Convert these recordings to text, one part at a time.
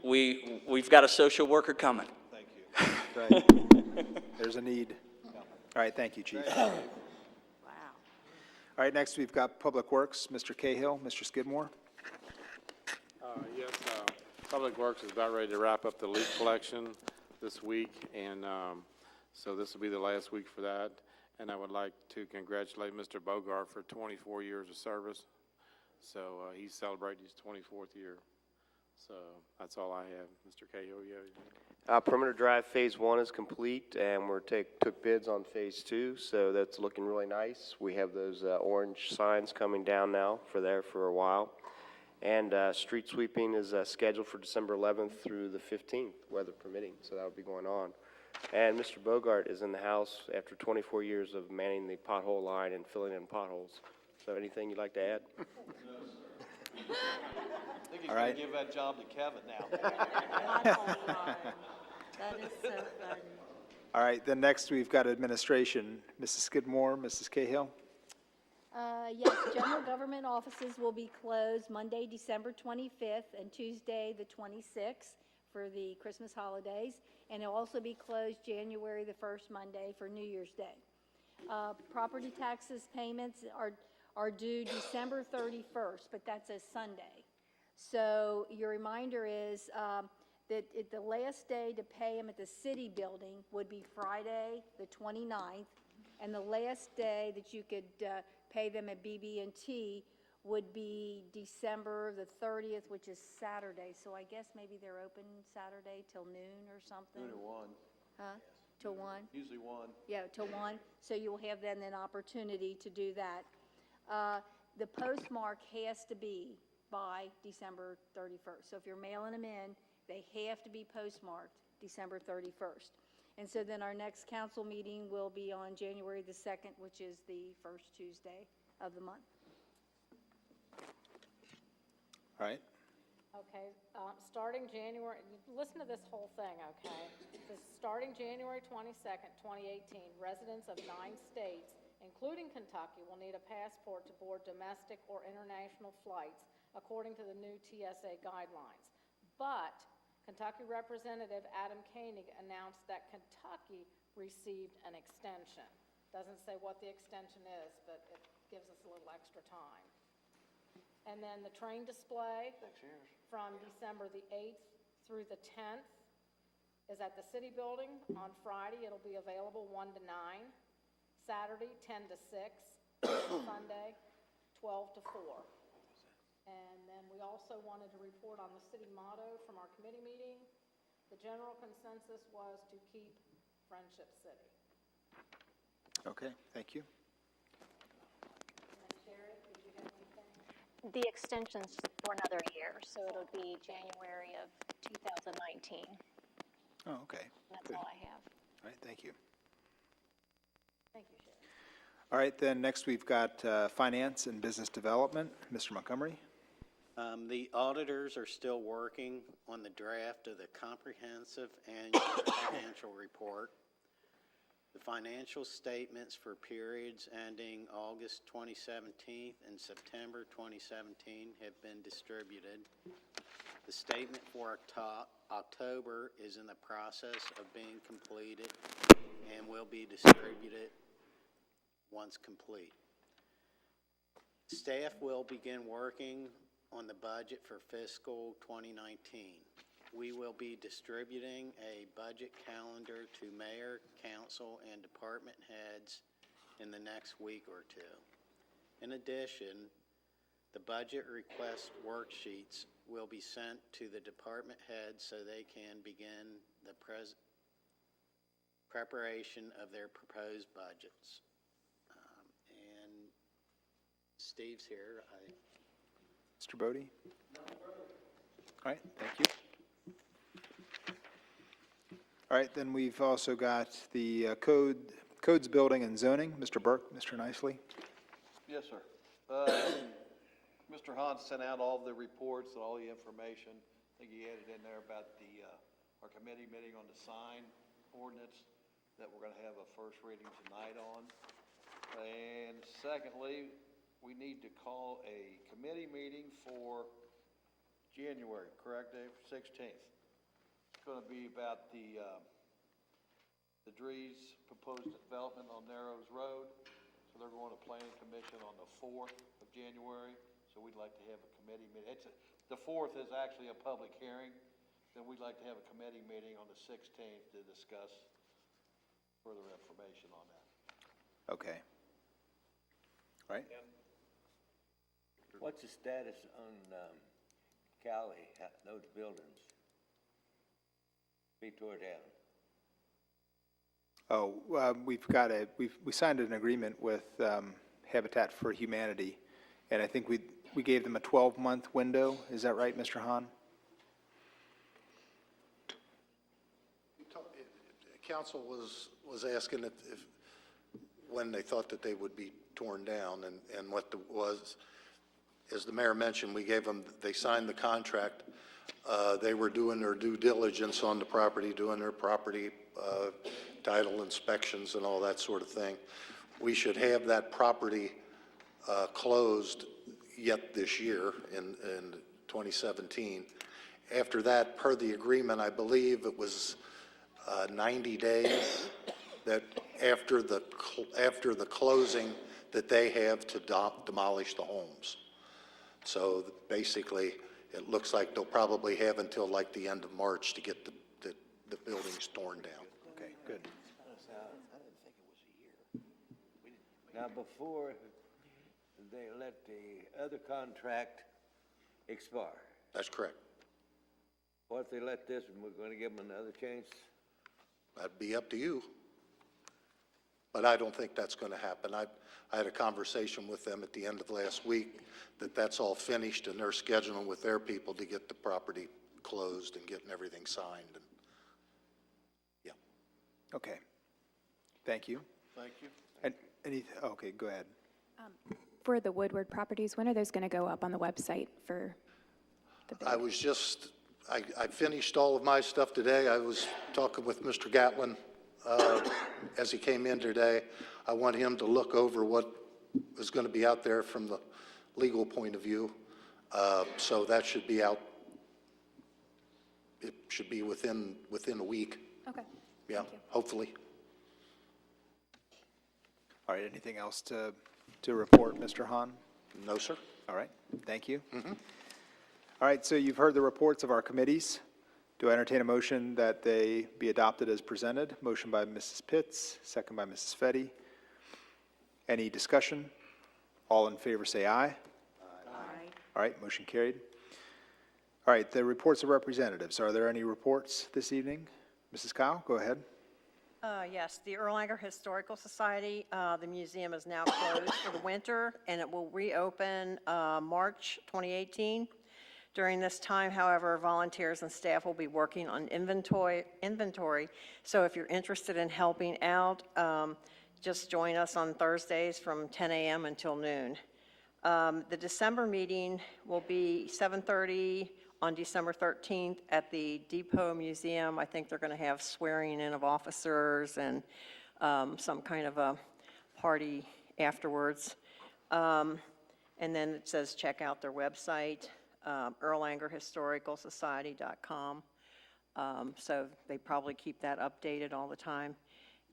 we've got a social worker coming. Thank you. Right. There's a need. All right, thank you, Chief. Wow. All right, next we've got Public Works, Mr. Cahill, Mr. Skidmore. Yes, Public Works is about ready to wrap up the leaf collection this week, and so this will be the last week for that. And I would like to congratulate Mr. Bogart for 24 years of service. So he's celebrating his 24th year. So that's all I have. Mr. Cahill, Perimeter Drive Phase 1 is complete, and we're took bids on Phase 2, so that's looking really nice. We have those orange signs coming down now for a while. And street sweeping is scheduled for December 11th through the 15th, weather permitting, so that will be going on. And Mr. Bogart is in the house after 24 years of manning the pothole line and filling in potholes. So anything you'd like to add? I think he's All going right. to give that job to Kevin now. That is so funny. All right, then next we've got Administration, Mrs. Skidmore, Mrs. Cahill. Yes, general government offices will be closed Monday, December 25th, and Tuesday, the 26th, for the Christmas holidays, and it'll also be closed January the 1st Monday for New Year's Day. Property taxes payments are due December 31st, but that's a Sunday. So your reminder is that the last day to pay them at the city building would be Friday, the 29th, and the last day that you could pay them at BB&T would be December the 30th, which is Saturday. So I guess maybe they're open Saturday till noon or something. Noon to 1, Huh? Till 1? usually 1. Yeah, till 1. So you'll have then an opportunity to do that. The postmark has to be by December 31st. So if you're mailing them in, they have to be postmarked December 31st. And so then our next council meeting will be on January the 2nd, which is the first Tuesday of the month. All right, Okay, starting January, listen to this whole thing, okay? Starting January 22nd, 2018, residents of 9 states, including Kentucky, will need a passport to board domestic or international flights according to the new TSA guidelines. But Kentucky Representative Adam Koenig announced that Kentucky received an extension. Doesn't say what the extension is, but it gives us a little extra time. And then the train display from December the 8th through the 10th is at the City Building. On Friday, it'll be available 1 to 9. Saturday, 10 to 6. Sunday, 12 to 4. And then we also wanted to report on the city motto from our committee meeting. The general consensus was to keep Friendship City. okay, thank you. Ms. Sherry, did you have anything? The extension's for another year, so it'll be January of 2019. Oh, okay. That's Good. all I have. All right, thank you. Thank you, Sherry. All right, then next we've got Finance and Business Development, Mr. Montgomery. The auditors are still working on the draft of the comprehensive annual financial report. The financial statements for periods ending August 2017 and September 2017 have been distributed. The statement for October is in the process of being completed and will be distributed once complete. Staff will begin working on the budget for fiscal 2019. We will be distributing a budget calendar to mayor, council, and department heads in the next week or two. In addition, the budget request worksheets will be sent to the department heads so they can begin the preparation of their proposed budgets. And Steve's here. Mr. Bodie? All right, thank you. All right, then we've also got the Codes Building and Zoning, Mr. Burke, Mr. Nicely. Yes, sir. Mr. Hahn sent out all the reports and all the information. I think he added in there about our committee meeting on the sign ordinance that we're going to have a first reading tonight on. And secondly, we need to call a committee meeting for January, correct, Dave? 16th. It's going to be about the Drees proposed development on Narrows Road. So they're going to Planning Commission on the 4th of January. So we'd like to have a committee meeting. The 4th is actually a public hearing. Then we'd like to have a committee meeting on the 16th to discuss further information on that. Okay. Right? What's the status on Cali, those buildings? Be tore down. Oh, we signed an agreement with Habitat for Humanity, and I think we gave them a 12-month window. Is that right, Mr. Hahn? Council was asking if when they thought that they would be torn down, and what was, as the mayor mentioned, we gave them, they signed the contract. They were doing their due diligence on the property, doing their property title inspections and all that sort of thing. We should have that property closed yet this year in 2017. After that, per the agreement, I believe it was 90 days that after the closing that they have to demolish the homes. So basically, it looks like they'll probably have until like the end of March to get the buildings torn down. Okay, good. Now, before they let the other contract expire, That's correct. what if they let this and we're going to give them another chance? That'd be up to you. But I don't think that's going to happen. I had a conversation with them at the end of last week that that's all finished and they're scheduling with their people to get the property closed and getting everything signed. And yeah. Okay. Thank you. Thank you. And okay, go ahead. For the Woodward properties, when are those going to go up on the website for the bid? I finished all of my stuff today. I was talking with Mr. Gatlin as he came in today. I want him to look over what is going to be out there from the legal point of view. So that should be out. It should be within a week. Okay. Yeah, Thank you. hopefully. All right, anything else to report, Mr. Hahn? No, sir. All right, thank you. All right, so you've heard the reports of our committees. Do I entertain a motion that they be adopted as presented? Motion by Mrs. Pitts, second by Mrs. Fetty. Any discussion? All in favor say aye. Aye. All right, motion carried. All right, the reports of representatives. Are there any reports this evening? Mrs. Kyle, go ahead. Yes, the Erlanger Historical Society, the museum is now closed for the winter, and it will reopen March 2018. During this time, however, volunteers and staff will be working on inventory. So if you're interested in helping out, just join us on Thursdays from 10 a.m. until noon. The December meeting will be 7:30 on December 13th at the Depot Museum. I think they're going to have swearing in of officers and some kind of a party afterwards. And then it says check out their website, ErlangerHistoricalSociety.com. So they probably keep that updated all the time.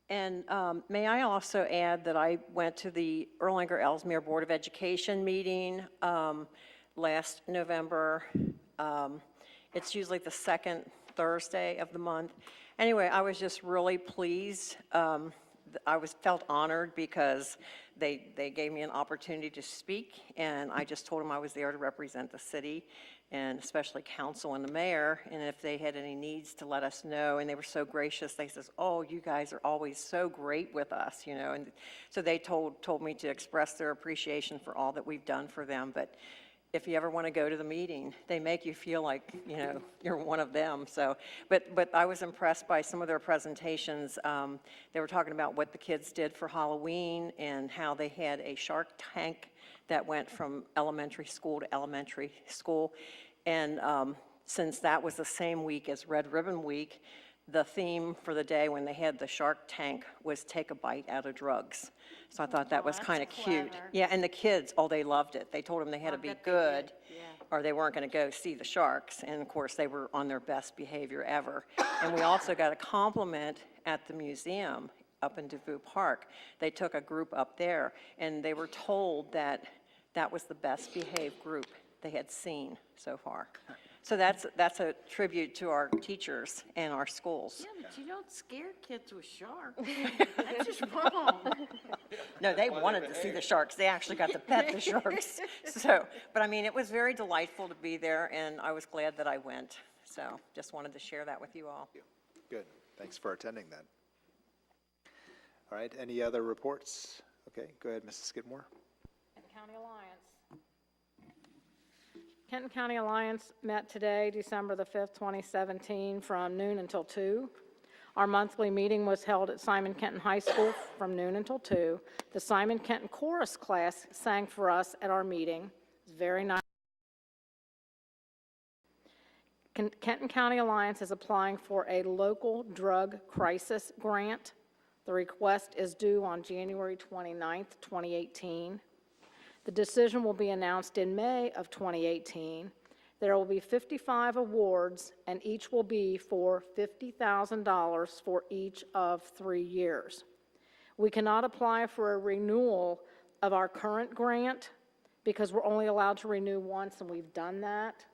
And may I also add that I went to the Erlanger-Ellesmere Board of Education meeting last November. It's usually the second Thursday of the month. Anyway, I was just really pleased. Felt honored because they gave me an opportunity to speak, and I just told them I was there to represent the city, and especially council and the mayor, and if they had any needs to let us know. And they were so gracious. They says, "Oh, you guys are always so great with us," you know. And so they told me to express their appreciation for all that we've done for them. But if you ever want to go to the meeting, they make you feel like, you know, you're one of them. So, but I was impressed by some of their presentations. They were talking about what the kids did for Halloween and how they had a Shark Tank that went from elementary school to elementary school. And since that was the same week as Red Ribbon Week, the theme for the day when they had the Shark Tank was take a bite out of drugs. So I thought that was kind of cute. clever. Yeah, and the kids, oh, they loved it. They told them they had to be good. or they weren't going to go see the sharks. And of course, they were on their best behavior ever. And we also got a compliment at the museum up in DeVue Park. They took a group up there, and they were told that that was the best behaved group they had seen so far. So that's a tribute to our teachers and our schools. Yeah, but you don't scare kids with sharks. That's just wrong. No, they wanted to see the sharks. They actually got to pet the sharks. So, but I mean, it was very delightful to be there, and I was glad that I went. So just wanted to share that with you all. Good. Thanks for attending that. All right, any other reports? Okay, go ahead, Mrs. Skidmore. Kenton County Alliance. Kenton County Alliance met today, December the 5th, 2017, from noon until 2. Our monthly meeting was held at Simon Kenton High School from noon until 2. The Simon Kenton Chorus class sang for us at our meeting. It was very nice. Kenton County Alliance is applying for a local drug crisis grant. The request is due on January 29th, 2018. The decision will be announced in May of 2018. There will be 55 awards, and each will be for $50,000 for each of 3 years. We cannot apply for a renewal of our current grant because we're only allowed to renew once, and we've done that.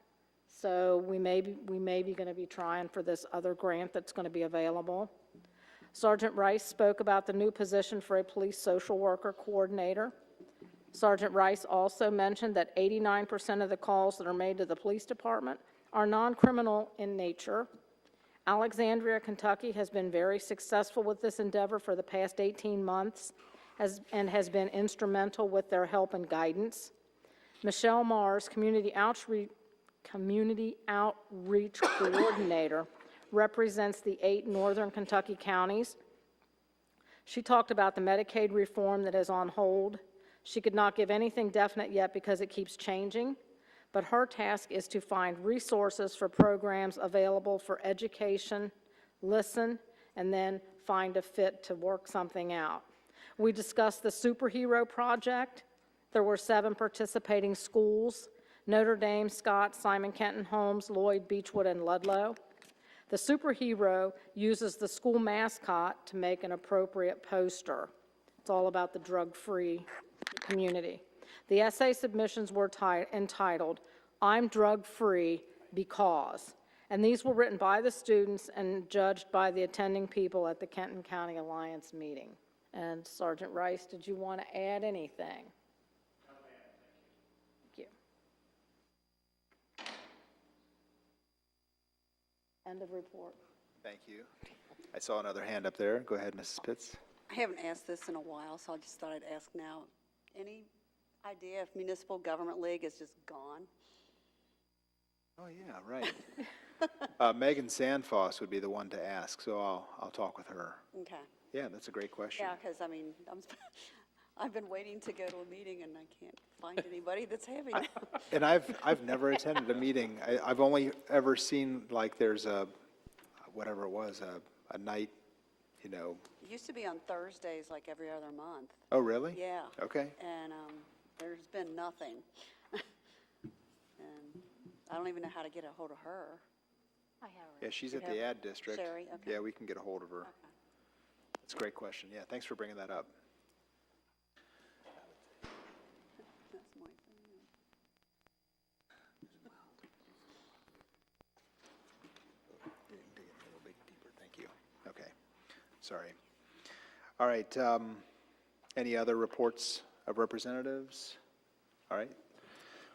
So we may be going to be trying for this other grant that's going to be available. Sergeant Rice spoke about the new position for a police social worker coordinator. Sergeant Rice also mentioned that 89% of the calls that are made to the police department are non-criminal in nature. Alexandria, Kentucky has been very successful with this endeavor for the past 18 months and has been instrumental with their help and guidance. Michelle Mars, Community Outreach Coordinator, represents the 8 northern Kentucky counties. She talked about the Medicaid reform that is on hold. She could not give anything definite yet because it keeps changing, but her task is to find resources for programs available for education, listen, and then find a fit to work something out. We discussed the Superhero Project. There were 7 participating schools: Notre Dame, Scott, Simon Kenton, Holmes, Lloyd, Beechwood, and Ludlow. The Superhero uses the school mascot to make an appropriate poster. It's all about the drug-free community. The essay submissions were entitled, "I'm Drug-Free Because," and these were written by the students and judged by the attending people at the Kenton County Alliance meeting. And Sergeant Rice, did you want to add anything? Thank you. End of report. Thank you. I saw another hand up there. Go ahead, Mrs. Pitts. I haven't asked this in a while, so I just thought I'd ask now. Any idea if Municipal Government League is just gone? Oh, yeah, right. Megan Sandfoss would be the one to ask, so I'll talk with her. Okay. Yeah, that's a great question. Yeah, because, I mean, I've been waiting to go to a meeting, and I can't find anybody that's having it. And I've never attended a meeting. I've only ever seen, like, there's whatever it was, a night, you know. It used to be on Thursdays, like every other month. Oh, really? Yeah. Okay. And there's been nothing. And I don't even know how to get a hold of her. I have Yeah, she's at the ad district. Sherry, okay. Yeah, we can get a hold of her. Okay. That's a great question. Yeah, thanks for bringing that up. That's my thing. Dig it a little bit deeper. Thank you. Okay. Sorry. All right. Any other reports of representatives? All right.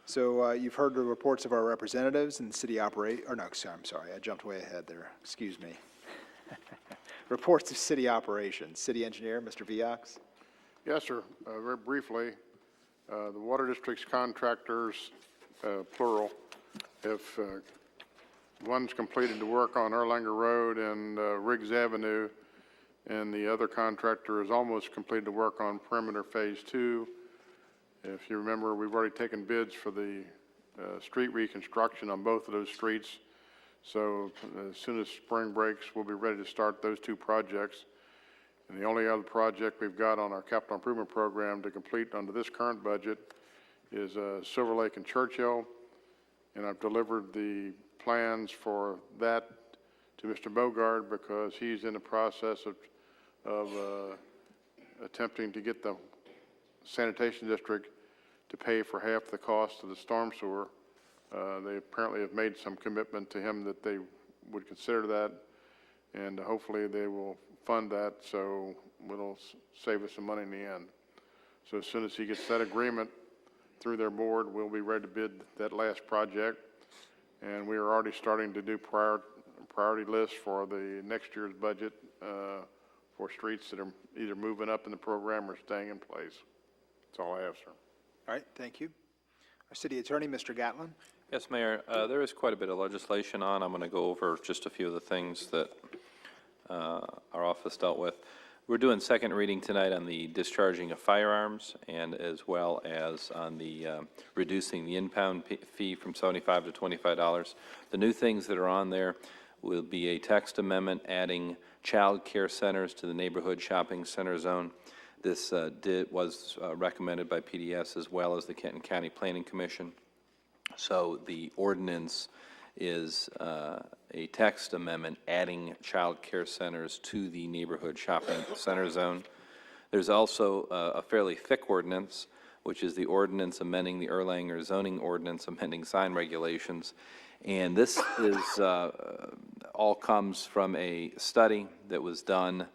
So you've heard the reports of our representatives and city I'm sorry, I jumped way ahead there. Excuse me. Reports of city operations. City engineer, Mr. Viox. Yes, sir. Very briefly, the water district's contractors, plural, if one's completed the work on Erlanger Road and Riggs Avenue, and the other contractor has almost completed the work on Perimeter Phase 2. If you remember, we've already taken bids for the street reconstruction on both of those streets. So as soon as spring breaks, we'll be ready to start those 2 projects. And the only other project we've got on our capital improvement program to complete under this current budget is Silver Lake and Churchill. and I've delivered the plans for that to Mr. Bogard because he's in the process of attempting to get the sanitation district to pay for half the cost of the storm sewer. They apparently have made some commitment to him that they would consider that, and hopefully they will fund that, so it'll save us some money in the end. So as soon as he gets that agreement through their board, we'll be ready to bid that last project. And we are already starting to do priority lists for the next year's budget for streets that are either moving up in the program or staying in place. That's all I have, sir. All right, thank you. Our city attorney, Mr. Gatlin. Yes, Mayor, there is quite a bit of legislation on. I'm going to go over just a few of the things that our office dealt with. We're doing second reading tonight on the discharging of firearms and as well as on the reducing the impound fee from $75 to $25. The new things that are on there will be a text amendment adding child care centers to the neighborhood shopping center zone. This was recommended by PDS as well as the Kenton County Planning Commission. So the ordinance is a text amendment adding child care centers to the neighborhood shopping center zone. There's also a fairly thick ordinance, which is the ordinance amending the Erlanger zoning ordinance amending sign regulations. And this is all comes from a study that was done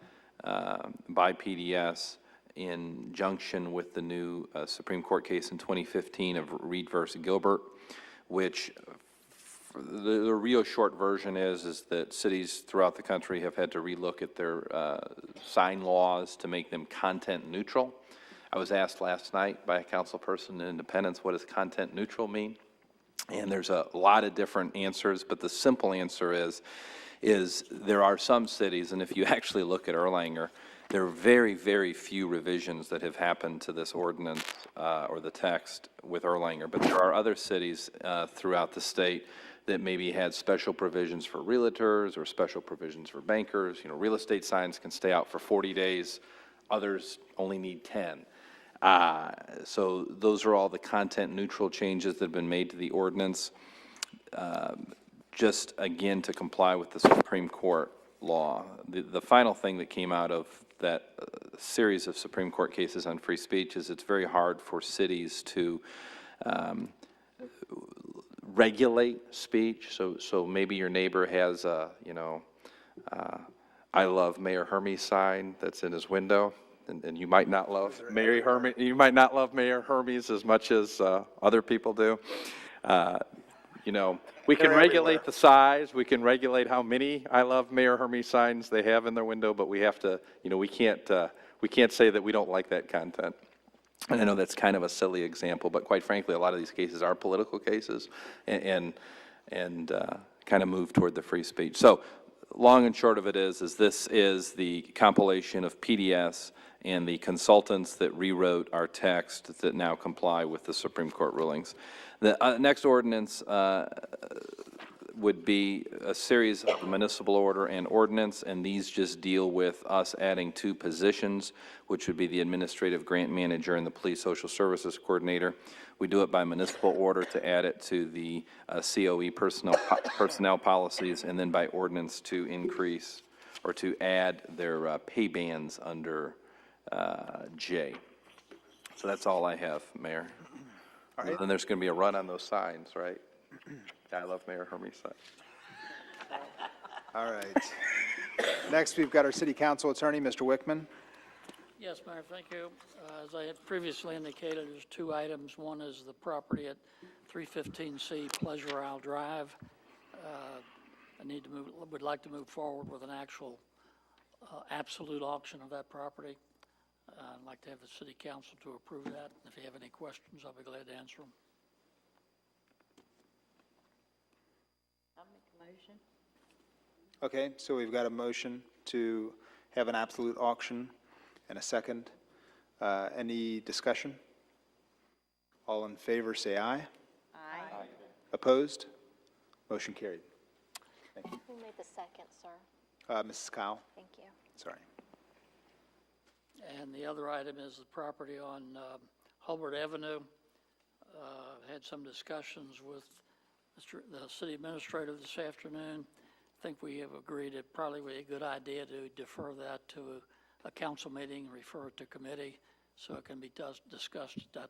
by PDS in junction with the new Supreme Court case in 2015 of Reed versus Gilbert, which the real short version is that cities throughout the country have had to relook at their sign laws to make them content neutral. I was asked last night by a council person in Independence, what does content neutral mean? And there's a lot of different answers, but the simple answer is there are some cities, and if you actually look at Erlanger, there are very, very few revisions that have happened to this ordinance or the text with Erlanger, but there are other cities throughout the state that maybe had special provisions for realtors or special provisions for bankers. You know, real estate signs can stay out for 40 days, others only need 10. So those are all the content neutral changes that have been made to the ordinance, just again to comply with the Supreme Court law. The final thing that came out of that series of Supreme Court cases on free speech is it's very hard for cities to regulate speech. So maybe your neighbor has a, I love Mayor Hermes sign that's in his window. And you might not love Mayor Hermes. You might not love Mayor Hermes as much as other people do. We can regulate the size. We can regulate how many I love Mayor Hermes signs they have in their window. But we have to, we can't say that we don't like that content. And I know that's kind of a silly example, but quite frankly, a lot of these cases are political cases, and kind of move toward the free speech. So, long and short of it is this is the compilation of PDS and the consultants that rewrote our text that now comply with the Supreme Court rulings. The next ordinance would be a series of municipal order and ordinance, and these just deal with us adding 2 positions, which would be the administrative grant manager and the police social services coordinator. We do it by municipal order to add it to the COE personnel policies, and then by ordinance to increase or to add their pay bands under J. So that's all I have, Mayor. All right. Then there's going to be a run on those signs, right? I love Mayor Hermes sign. All right. Next, we've got our city council attorney, Mr. Wickman. Yes, Mayor, thank you. As I had previously indicated, there's 2 items. One is the property at 315C Pleasure Isle Drive. I would like to move forward with an actual absolute auction of that property. I'd like to have the city council to approve that. If you have any questions, I'll be glad to answer them. I'll make a motion. Okay, so we've got a motion to have an absolute auction and a second. Any discussion? All in favor, say aye. Aye. Opposed? Motion carried. Thank you. Who made the second, sir? Mrs. Kyle, Thank you. sorry. And the other item is the property on Hulbert Avenue. Had some discussions with the city administrator this afternoon. I think we have agreed it probably would be a good idea to defer that to a council meeting, refer it to committee, so it can be discussed at that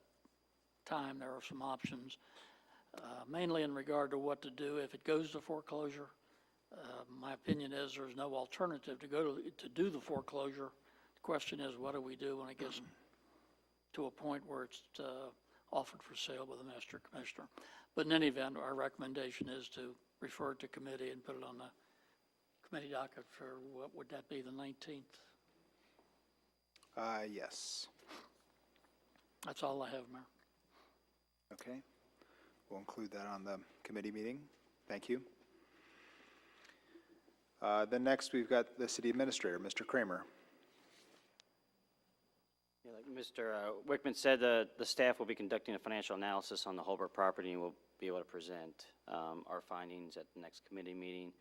time. There are some options, mainly in regard to what to do if it goes to foreclosure. My opinion is there's no alternative to do the foreclosure. The question is, what do we do when it gets to a point where it's offered for sale by the master commissioner? But in any event, our recommendation is to refer it to committee and put it on the committee docket for, what would that be, the 19th? Yes. That's all I have, Mayor. Okay. We'll include that on the committee meeting. Thank you. Then next, we've got the city administrator, Mr. Kramer. Yeah, like Mr. Wickman said, the staff will be conducting a financial analysis on the Holbrook property, and we'll be able to present our findings at the next committee meeting.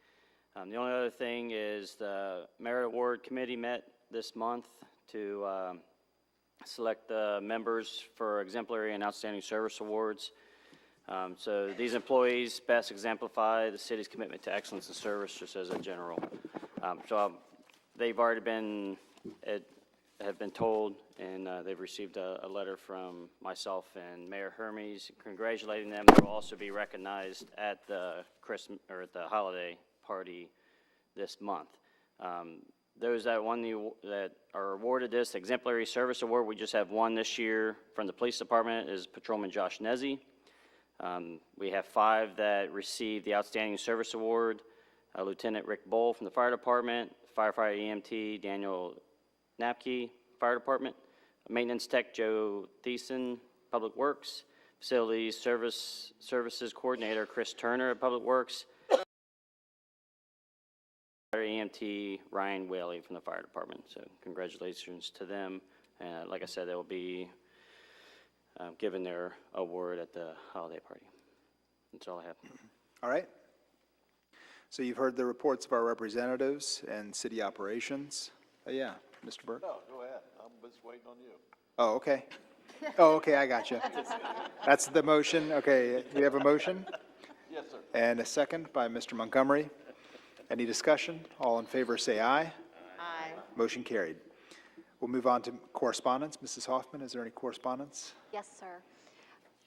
The only other thing is the Merit Award Committee met this month to select the members for exemplary and outstanding service awards. So these employees best exemplify the city's commitment to excellence in service, just as a general. They've already been have been told, and they've received a letter from myself and Mayor Hermes congratulating them. They will also be recognized at the Christmas or at the holiday party this month. Those that that are awarded this exemplary service award, we just have one this year from the police department, is Patrolman Josh Nezzi. We have 5 that received the outstanding service award: Lieutenant Rick Bull from the fire department, firefighter EMT Daniel Napke, fire department, maintenance tech Joe Thiessen, public works, facilities services coordinator Chris Turner at public works, EMT Ryan Whaley from the fire department. So congratulations to them. And like I said, they will be given their award at the holiday party. That's all I have. All right. So you've heard the reports of our representatives and city operations. Yeah, Mr. Burke? No, go ahead. I'm just waiting on you. Oh, okay. Oh, okay, I got you. That's the motion. Okay, we have a motion Yes, sir. and a second by Mr. Montgomery. Any discussion? All in favor say aye. Aye. Motion carried. We'll move on to correspondence. Mrs. Hoffman, is there any correspondence? Yes, sir.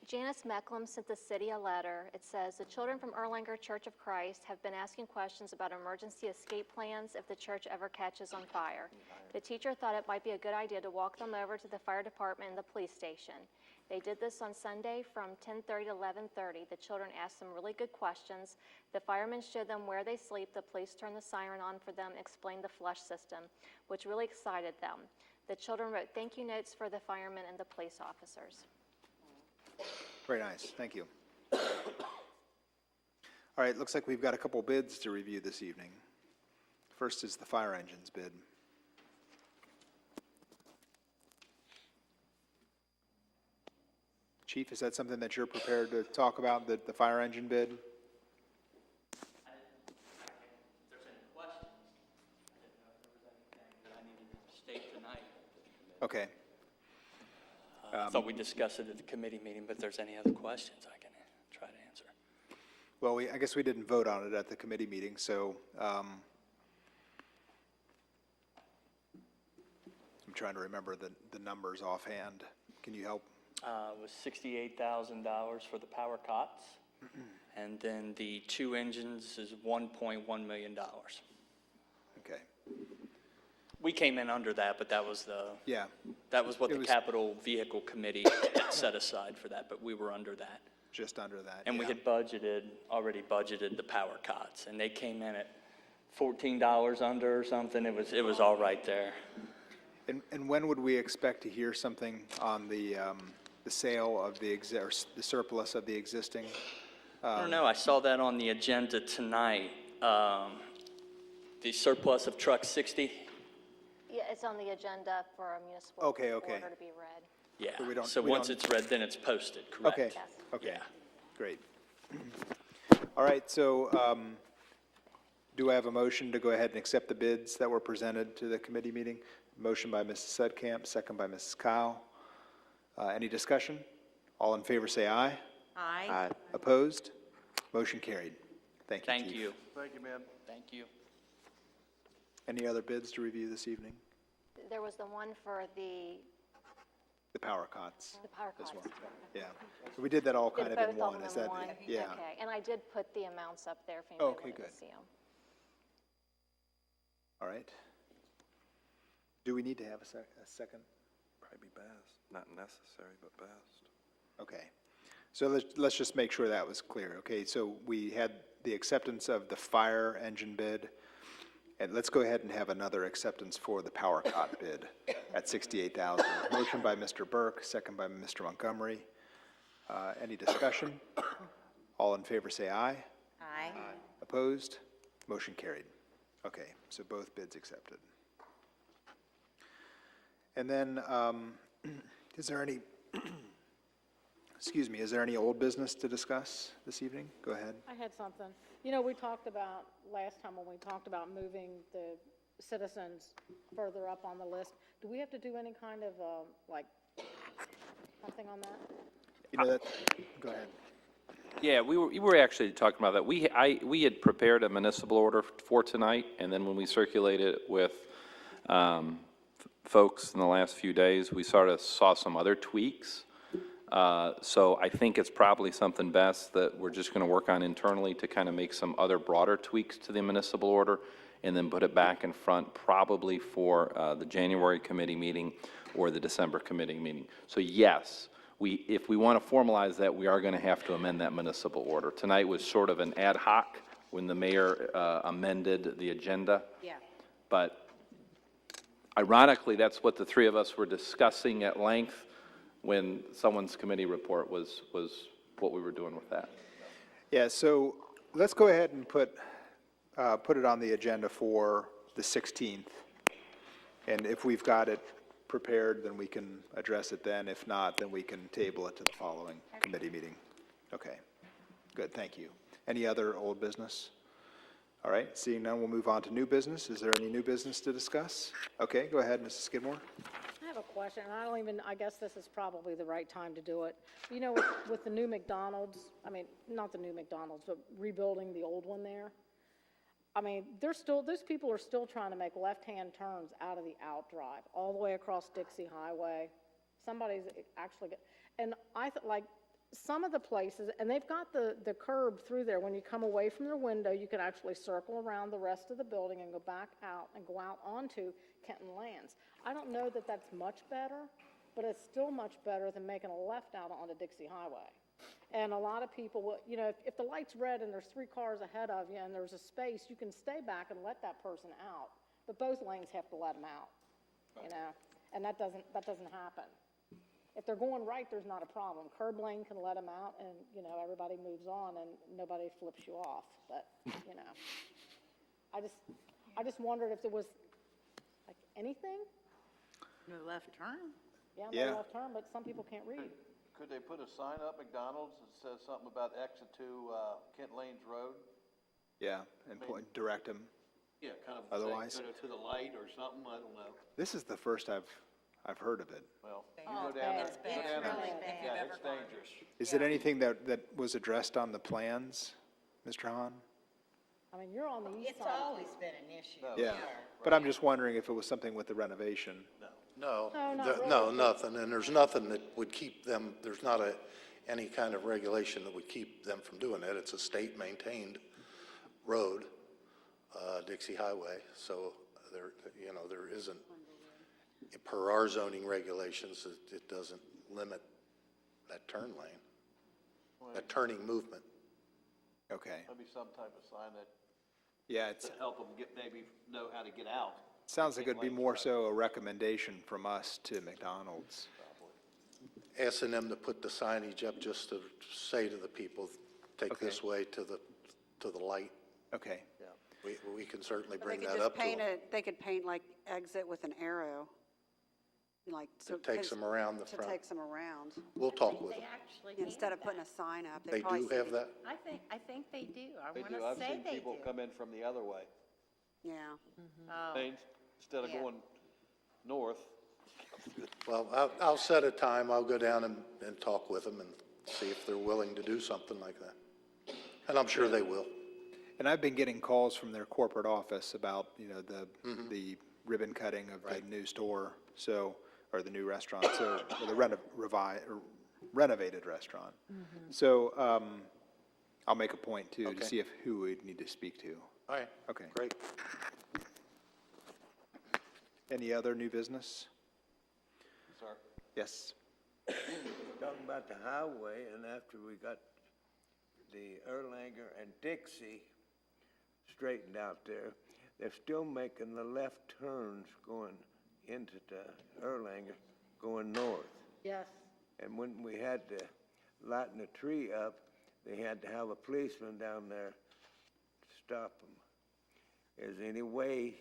Janice Mecklem sent the city a letter. It says, the children from Erlanger Church of Christ have been asking questions about emergency escape plans if the church ever catches on fire. The teacher thought it might be a good idea to walk them over to the fire department and the police station. They did this on Sunday from 10:30 to 11:30. The children asked some really good questions. The firemen showed them where they sleep. The police turned the siren on for them, explained the flush system, which really excited them. The children wrote thank you notes for the firemen and the police officers. Very nice, thank you. All right, looks like we've got a couple bids to review this evening. First is the fire engines bid. Chief, is that something that you're prepared to talk about, the fire engine bid? If there's any questions, I didn't know if there was anything that I needed to state tonight. Okay. I thought we discussed it at the committee meeting, but if there's any other questions, I can try to answer. Well, I guess we didn't vote on it at the committee meeting, so I'm trying to remember the numbers offhand. Can you help? It was $68,000 for the power cots, and then the 2 engines is $1.1 million. Okay. We came in under that, but that was Yeah. that was what It the was- capital vehicle committee set aside for that, but we were under that. Just under that. And we yeah. had already budgeted the power cots, and they came in at $14 under or something. It was all right there. And when would we expect to hear something on the sale of the surplus of the existing? I don't know, I saw that on the agenda tonight. The surplus of truck 60. Yeah, it's on the agenda for a municipal Okay. order to be read. Yeah, But we don't- so we once don't- it's read, then it's posted, correct? Okay, Yes. okay, Yeah. great. All right, so do I have a motion to go ahead and accept the bids that were presented to the committee meeting? Motion by Mrs. Sedkamp, second by Mrs. Kyle. Any discussion? All in favor say aye. Aye. Opposed? Motion carried. Thank you, Thank Chief. you. Thank you, man. Thank you. Any other bids to review this evening? There was the one for the Power cots. power as cots. well. Yeah. So we did that all kind Did of in both of one. them Is in that? one? Yeah. Okay, and I did put the amounts up there if anybody Okay, wanted good. to see them. All right. Do we need to have a second? Probably be best. Not necessary, but best. Okay. So let's just make sure that was clear. Okay, so we had the acceptance of the fire engine bid, and let's go ahead and have another acceptance for the power cot bid at $68,000. Motion by Mr. Burke, second by Mr. Montgomery. Any discussion? All in favor say aye. Aye. Opposed? Motion carried. Okay, so both bids accepted. And then, is there any, excuse me, is there any old business to discuss this evening? Go ahead. I had something. You know, we talked about, last time when we talked about moving the citizens further up on the list, do we have to do any kind of, like, something on that? You know that, go ahead. Yeah, we were actually talking about that. We had prepared a municipal order for tonight, and then when we circulated it with folks in the last few days, we sort of saw some other tweaks. So I think it's probably something best that we're just going to work on internally to kind of make some other broader tweaks to the municipal order, and then put it back in front probably for the January committee meeting or the December committee meeting. So yes, if we want to formalize that, we are going to have to amend that municipal order. Tonight was sort of an ad hoc when the mayor amended the agenda. Yeah. But ironically, that's what the three of us were discussing at length when someone's committee report was what we were doing with that. Yeah, so let's go ahead and put it on the agenda for the 16th. And if we've got it prepared, then we can address it then. If not, then we can table it to the following committee meeting. Okay, good, thank you. Any other old business? All right, seeing none, we'll move on to new business. Is there any new business to discuss? Okay, go ahead, Mrs. Skidmore. I have a question, and I guess this is probably the right time to do it. You know, with the new McDonald's, I mean, not the new McDonald's, but rebuilding the old one there, I mean, those people are still trying to make left-hand turns out of the out drive, all the way across Dixie Highway. Somebody's actually, and like, some of the places, and they've got the curb through there. When you come away from their window, you can actually circle around the rest of the building and go back out and go out onto Kenton Lands. I don't know that that's much better, but it's still much better than making a left out onto Dixie Highway. And a lot of people will, you know, if the light's red and there's 3 cars ahead of you and there's a space, you can stay back and let that person out. But both lanes have to let them out, you know, and that doesn't happen. If they're going right, there's not a problem. Curb lane can let them out, and, you know, everybody moves on and nobody flips you off. But, you know, I just wondered if there was, like, anything? No left turn? Yeah, Yeah. no left turn, but some people can't read. Could they put a sign up, McDonald's, that says something about exit to Kent Lanes Road? Yeah, and direct them. Yeah, kind of. Otherwise? Say, go to the light or something, I don't know. This is the first I've heard of it. Well, you Oh, go down there. it's go bad. down It's there. really bad. Yeah, it's dangerous. Is it anything that was addressed on the plans, Mr. Hahn? I mean, you're on the east It's side. always been an issue. Yeah, but I'm just wondering if it was something with the renovation. No. No, not No, really. nothing, and there's nothing that would keep them, there's not any kind of regulation that would keep them from doing it. It's a state-maintained road, Dixie Highway, so there, you know, there isn't, per our zoning regulations, it doesn't limit that turn lane, that turning movement. Okay, Maybe some type of sign that yeah, it to help them maybe know how to get out. sounds like it'd be Kent more Lanes so a recommendation from us to McDonald's. Asking them to put the signage up just to say to the people, take this way to the light. Okay, We can certainly But they bring could that just up to paint them. they could paint like exit with an arrow. Like, so. It takes them around the To front. takes them around. We'll talk with They them. actually Instead of need putting that. a sign up. They probably do have that? I think they do. I They want do, to I've say seen they people do. come in from the other way, Yeah. Oh, Lanes, instead of Yeah. going north. Well, I'll set a time, I'll go down and talk with them and see if they're willing to do something like that. And I'm sure they will. And I've been getting calls from their corporate office about, the ribbon cutting of the new store, so, or the new restaurant, so, or the renovated restaurant. So, I'll make a point too, to see who we need to speak to. All right. Okay. Great. Any other new business? Sir? Yes. Talking about the highway, and after we got the Erlanger and Dixie straightened out there, they're still making the left turns going into the Erlanger, going north. Yes. And when we had to lighten the tree up, they had to have a policeman down there to stop them. Is there any way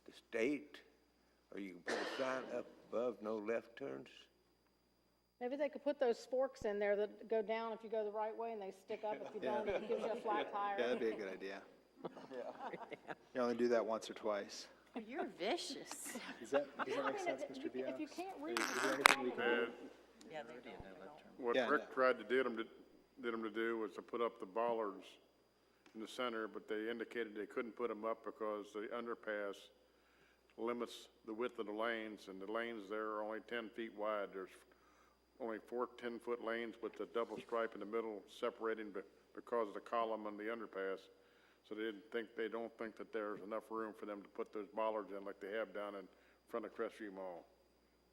the state, or you can put a sign up above no left turns? Maybe they could put those forks in there that go down if you go the right way and they stick up if you don't, it gives you a flat tire. Yeah, that'd be a good idea. You only do that once or twice. You're vicious. Does that make I mean, sense, if Mr. you- Diaz? If you can't read. Is there anything we can do? Yeah, they do. What Yeah. Rick tried to get them to do was to put up the bollards in the center, but they indicated they couldn't put them up because the underpass limits the width of the lanes, and the lanes there are only 10 feet wide. There's only 4 10-foot lanes with the double stripe in the middle separating because of the column on the underpass. So they don't think that there's enough room for them to put those bollards in like they have down in front of Crestview Mall.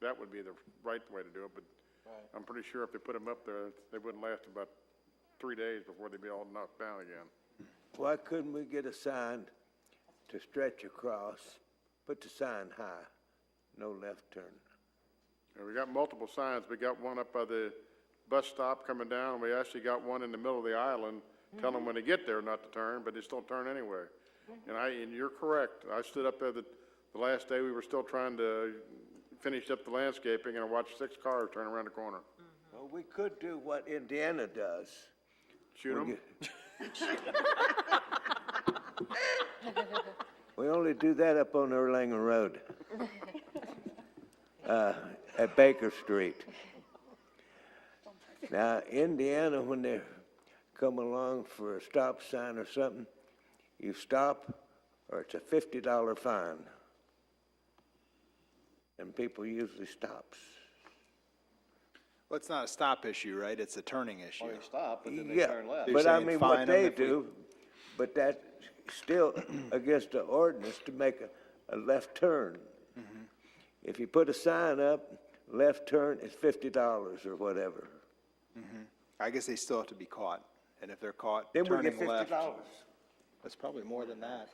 That would be the right way to do it, but I'm pretty sure if they put them up there, they wouldn't last about 3 days before they'd be all knocked down again. Why couldn't we get a sign to stretch across, put the sign high, no left turn? And we got multiple signs. We got one up by the bus stop coming down, and we actually got one in the middle of the island, telling them when they get there not to turn, but they still turn anyway. And you're correct. I stood up there the last day we were still trying to finish up the landscaping, and I watched 6 cars turn around the corner. Well, we could do what Indiana does. Shoot them? We only do that up on Erlanger Road, at Baker Street. Now, Indiana, when they come along for a stop sign or something, you stop, or it's a $50 fine. And people usually stops. Well, it's not a stop issue, right? It's a turning issue. Or you stop, but then they Yeah, turn left. You're but I saying mean, fine what 'em they if we- do, but that's still against the ordinance to make a left turn. If you put a sign up, left turn is $50 or whatever. I guess they still have to be caught, and if they're caught Then we get turning left, $50. that's probably more than that.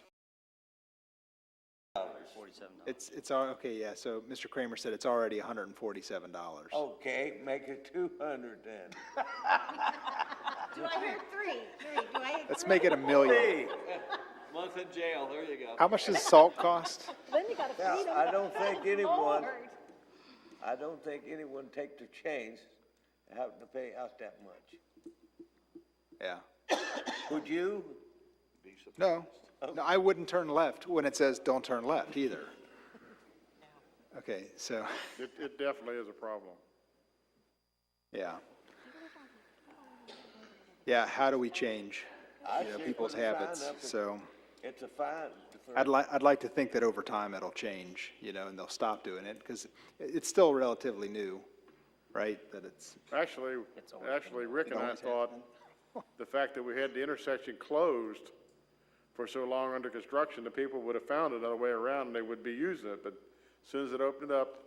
$47. Okay, yeah, so Mr. Kramer said it's already $147. Okay, make it 200 then. Do I hear three? Do I hear Let's make it $1 million. Month in jail, there you go. How much does salt cost? Then you gotta Now, feed them. I don't think anyone, Lord. I don't think anyone take their chains and have to pay out that much. Yeah. Would you? No, I wouldn't turn left when it says don't turn left either. Okay, so, It definitely is a problem. yeah. Yeah, how do we change, I you know, say people's put a sign habits? up that So, It's a fine. I'd like to think that over time it'll change, and they'll stop doing it, because it's still relatively new, right? That it's, Actually, Rick and I thought the fact that we had the intersection closed for so long under construction, the people would have found another way around and they would be using it, but as soon as it opened up,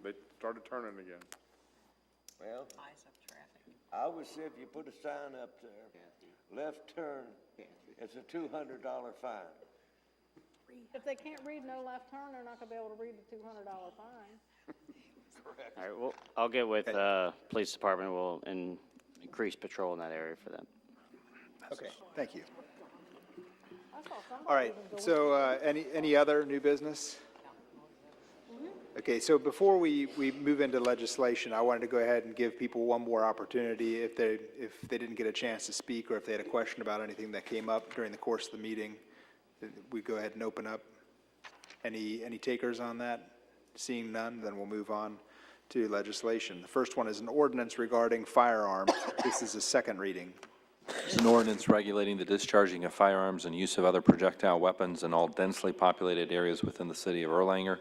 they started turning again. Well, I would say if you put a sign up there, left turn, it's a $200 fine. If they can't read no left turn, they're not gonna be able to read the $200 fine. All right, well, I'll get with, police department, we'll increase patrol in that area for them. okay, thank you. I saw somebody All right, even go so any other new business? Okay, so before we move into legislation, I wanted to go ahead and give people one more opportunity if they didn't get a chance to speak, or if they had a question about anything that came up during the course of the meeting, we go ahead and open up. Any takers on that? Seeing none, then we'll move on to legislation. The first one is an ordinance regarding firearms. This is a second reading. It's an ordinance regulating the discharging of firearms and use of other projectile weapons in all densely populated areas within the city of Erlanger.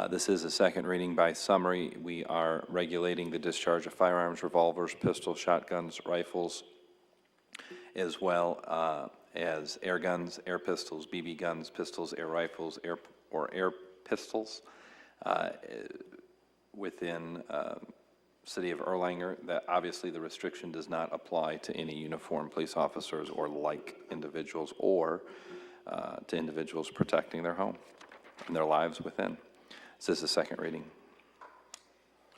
This is a second reading. By summary, we are regulating the discharge of firearms, revolvers, pistols, shotguns, rifles, as well as air guns, air pistols, BB guns, pistols, air rifles, air pistols within city of Erlanger. That obviously the restriction does not apply to any uniformed police officers or like individuals, or to individuals protecting their home and their lives within. This is the second reading.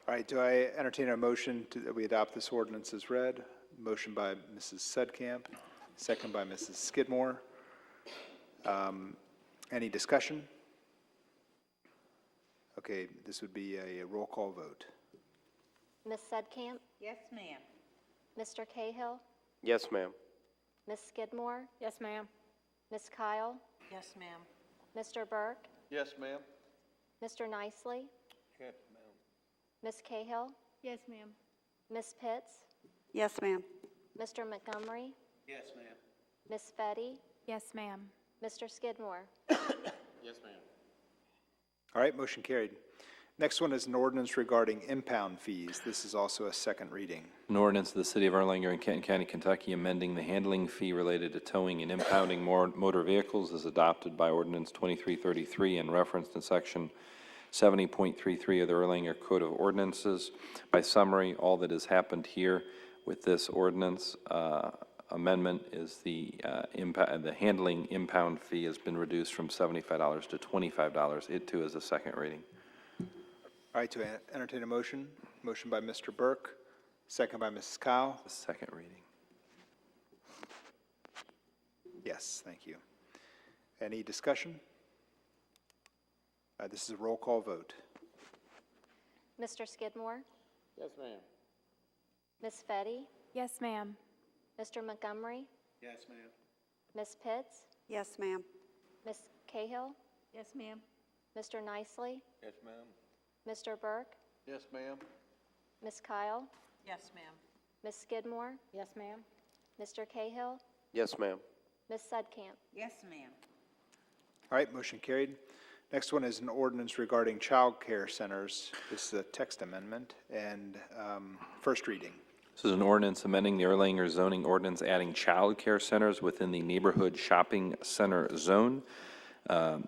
All right, do I entertain a motion that we adopt this ordinance as read? Motion by Mrs. Sedkamp, second by Mrs. Skidmore. Any discussion? Okay, this would be a roll call vote. Ms. Sedkamp? Yes, ma'am. Mr. Cahill? Yes, ma'am. Ms. Skidmore? Yes, ma'am. Ms. Kyle? Yes, ma'am. Mr. Burke? Yes, ma'am. Mr. Nicely? Yes, ma'am. Ms. Cahill? Yes, ma'am. Ms. Pitts? Yes, ma'am. Mr. Montgomery? Yes, ma'am. Ms. Fetty? Yes, ma'am. Mr. Skidmore? Yes, ma'am. All right, motion carried. Next one is an ordinance regarding impound fees. This is also a second reading. An ordinance of the City of Erlanger in Kenton County, Kentucky, amending the handling fee related to towing and impounding motor vehicles is adopted by Ordinance 2333 and referenced in Section 70.33 of the Erlanger Code of Ordinances. By summary, all that has happened here with this ordinance amendment is the handling impound fee has been reduced from $75 to $25. It too is a second reading. All right, to entertain a motion. Motion by Mr. Burke, second by Mrs. Kyle. Second reading. Yes, thank you. Any discussion? This is a roll call vote. Mr. Skidmore? Yes, ma'am. Ms. Fetty? Yes, ma'am. Mr. Montgomery? Yes, ma'am. Ms. Pitts? Yes, ma'am. Ms. Cahill? Yes, ma'am. Mr. Nicely? Yes, ma'am. Mr. Burke? Yes, ma'am. Ms. Kyle? Yes, ma'am. Ms. Skidmore? Yes, ma'am. Mr. Cahill? Yes, ma'am. Ms. Sedkamp? Yes, ma'am. All right, motion carried. Next one is an ordinance regarding child care centers. This is a text amendment and first reading. This is an ordinance amending the Erlanger zoning ordinance, adding child care centers within the neighborhood shopping center zone.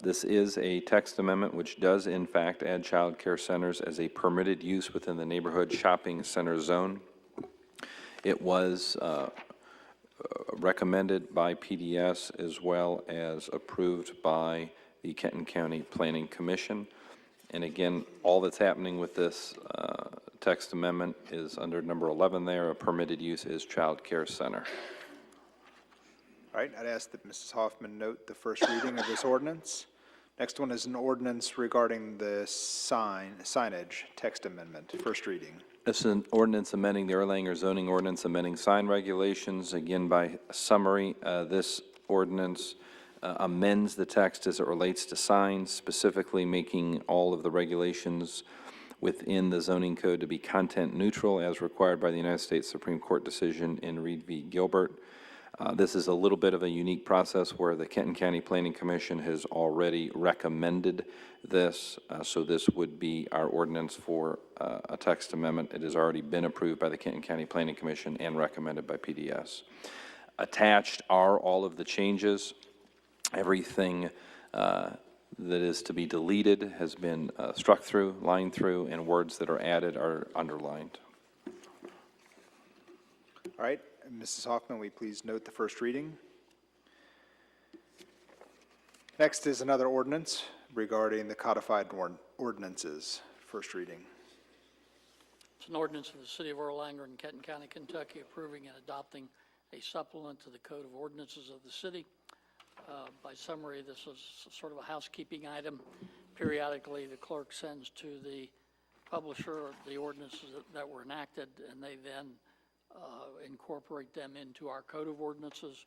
This is a text amendment which does in fact add child care centers as a permitted use within the neighborhood shopping center zone. It was recommended by PDS as well as approved by the Kenton County Planning Commission. And again, all that's happening with this text amendment is under number 11 there, a permitted use is child care center. All right, I'd ask that Mrs. Hoffman note the first reading of this ordinance. Next one is an ordinance regarding the signage text amendment, first reading. This is an ordinance amending the Erlanger zoning ordinance, amending sign regulations. Again, by summary, this ordinance amends the text as it relates to signs, specifically making all of the regulations within the zoning code to be content neutral as required by the United States Supreme Court decision in Reed v. Gilbert. This is a little bit of a unique process where the Kenton County Planning Commission has already recommended this, so this would be our ordinance for a text amendment. It has already been approved by the Kenton County Planning Commission and recommended by PDS. Attached are all of the changes. Everything that is to be deleted has been struck through, lined through, and words that are added are underlined. All right, Mrs. Hoffman, will you please note the first reading? Next is another ordinance regarding the codified ordinances, first reading. It's an ordinance of the City of Erlanger in Kenton County, Kentucky, approving and adopting a supplement to the Code of Ordinances of the city. By summary, this is sort of a housekeeping item. Periodically, the clerk sends to the publisher the ordinances that were enacted, and they then incorporate them into our Code of Ordinances.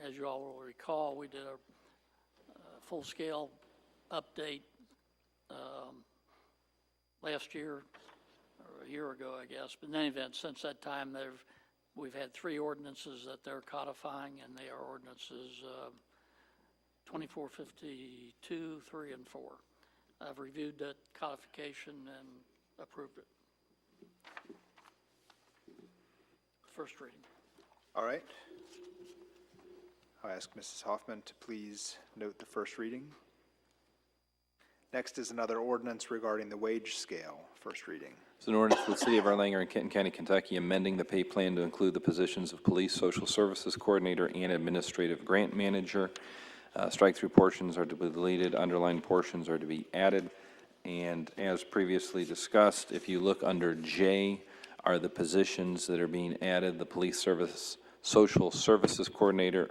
As you all will recall, we did a full-scale update last year, or a year ago, I guess. But in any event, since that time, they've We've had 3 ordinances that they're codifying, and they are ordinances 2452, 3, and 4. I've reviewed that codification and approved it. First reading. All right. I'll ask Mrs. Hoffman to please note the first reading. Next is another ordinance regarding the wage scale. First reading. It's an ordinance of the City of Erlanger and Kenton County, Kentucky, amending the pay plan to include the positions of Police Social Services Coordinator and Administrative Grant Manager. Strike-through portions are to be deleted, underlined portions are to be added. And as previously discussed, if you look under J are the positions that are being added, the Police Social Services Coordinator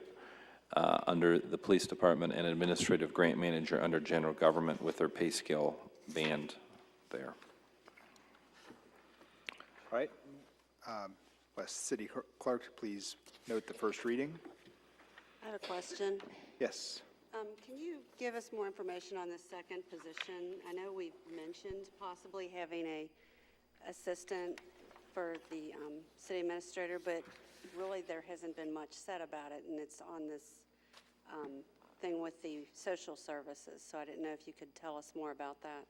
under the Police Department and Administrative Grant Manager under General Government with their pay scale band there. All right. West City Clerk, please note the first reading. I have a question. Yes. Can you give us more information on the second position? I know we've mentioned possibly having a assistant for the city administrator, but really there hasn't been much said about it, and it's on this thing with the social services. So I didn't know if you could tell us more about that.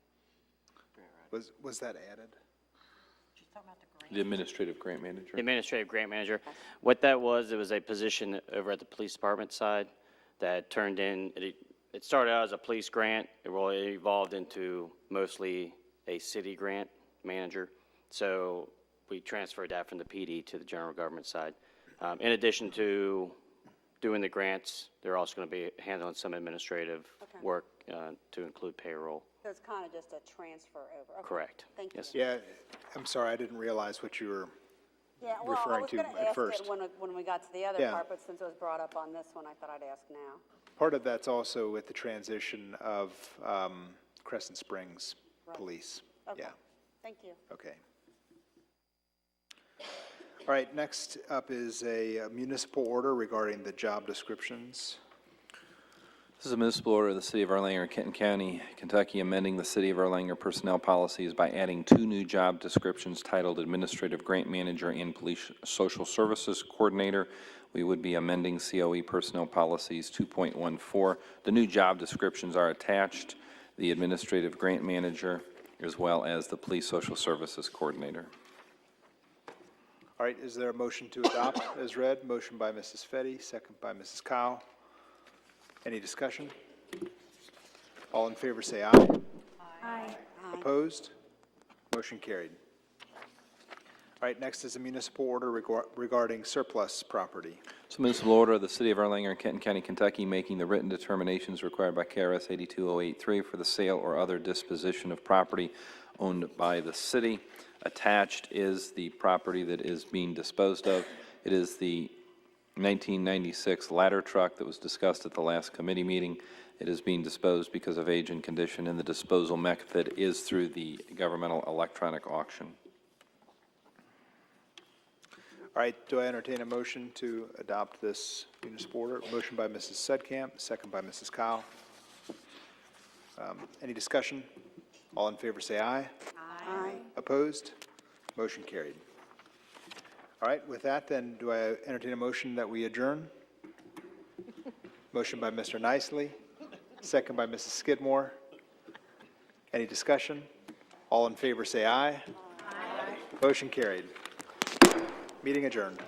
Was that added? The Administrative Grant Manager. The Administrative Grant Manager. What that was, it was a position over at the Police Department side that turned in, it started out as a police grant. It really evolved into mostly a city grant manager. So we transferred that from the PD to the general government side. In addition to doing the grants, they're also going to be handling some administrative work to include payroll. So it's kind of just a transfer over. Okay. Correct. Thank you. Yes. Yeah, I'm sorry, I didn't realize what you were Yeah, well, I referring was to going to at ask first. it when we got to the other Yeah. part, but since it was brought up on this one, I thought I'd ask now. Part of that's also with the transition of Crescent Springs Police. Okay. Yeah, Thank you. okay. All right, next up is a municipal order regarding the job descriptions. This is a municipal order of the City of Erlanger, Kenton County, Kentucky, amending the City of Erlanger personnel policies by adding 2 new job descriptions titled Administrative Grant Manager and Police Social Services Coordinator. We would be amending COE Personnel Policies 2.14. The new job descriptions are attached, the Administrative Grant Manager, as well as the Police Social Services Coordinator. All right, is there a motion to adopt as read? Motion by Mrs. Fetty, second by Mrs. Kyle. Any discussion? All in favor say aye. Aye. Opposed? Motion carried. All right, next is a municipal order regarding surplus property. So municipal order of the City of Erlanger and Kenton County, Kentucky, making the written determinations required by KRS 82083 for the sale or other disposition of property owned by the city. Attached is the property that is being disposed of. It is the 1996 ladder truck that was discussed at the last committee meeting. It is being disposed because of age and condition, and the disposal method is through the governmental electronic auction. All right, do I entertain a motion to adopt this municipal order? Motion by Mrs. Sedkamp, second by Mrs. Kyle. Any discussion? All in favor say aye. Aye. Opposed? Motion carried. All right, with that then, do I entertain a motion that we adjourn? Motion by Mr. Nicely, second by Mrs. Skidmore. Any discussion? All in favor say aye. Aye. Motion carried. Meeting adjourned.